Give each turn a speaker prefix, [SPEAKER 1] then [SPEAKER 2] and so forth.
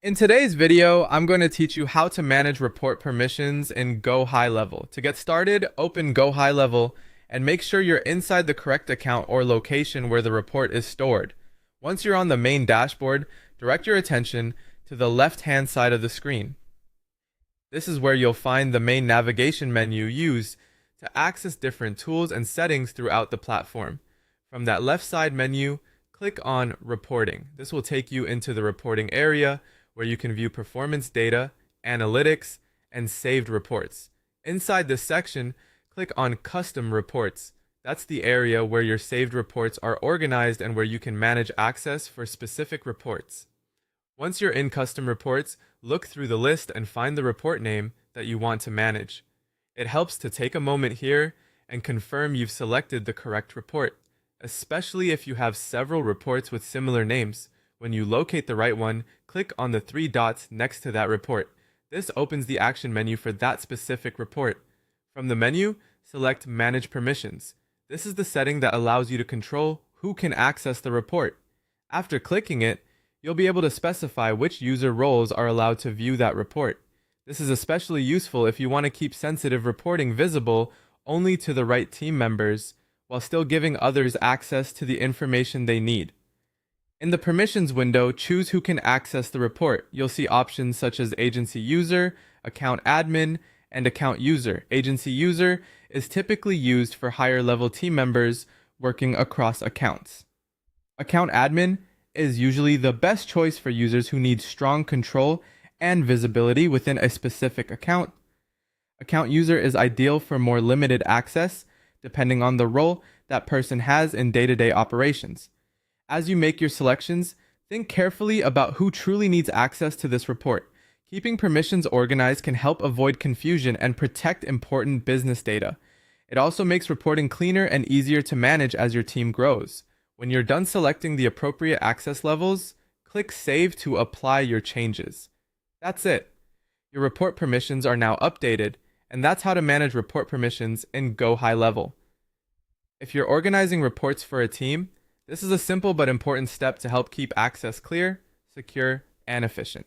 [SPEAKER 1] In today's video, I'm going to teach you how to manage report permissions in Gohighlevel. To get started, open Gohighlevel and make sure you're inside the correct account or location where the report is stored. Once you're on the main dashboard, direct your attention to the left-hand side of the screen. This is where you'll find the main navigation menu used to access different tools and settings throughout the platform. From that left side menu, click on Reporting. This will take you into the reporting area where you can view performance data, analytics, and saved reports. Inside this section, click on Custom Reports. That's the area where your saved reports are organized and where you can manage access for specific reports. Once you're in Custom Reports, look through the list and find the report name that you want to manage. It helps to take a moment here and confirm you've selected the correct report, especially if you have several reports with similar names. When you locate the right one, click on the three dots next to that report. This opens the action menu for that specific report. From the menu, select Manage Permissions. This is the setting that allows you to control who can access the report. After clicking it, you'll be able to specify which user roles are allowed to view that report. This is especially useful if you want to keep sensitive reporting visible only to the right team members, while still giving others access to the information they need. In the Permissions window, choose who can access the report. You'll see options such as Agency User, Account Admin, and Account User. Agency User is typically used for higher level team members working across accounts. Account Admin is usually the best choice for users who need strong control and visibility within a specific account. Account User is ideal for more limited access, depending on the role that person has in day-to-day operations. As you make your selections, think carefully about who truly needs access to this report. Keeping permissions organized can help avoid confusion and protect important business data. It also makes reporting cleaner and easier to manage as your team grows. When you're done selecting the appropriate access levels, click Save to apply your changes. That's it. Your report permissions are now updated, and that's how to manage report permissions in Gohighlevel. If you're organizing reports for a team, this is a simple but important step to help keep access clear, secure, and efficient.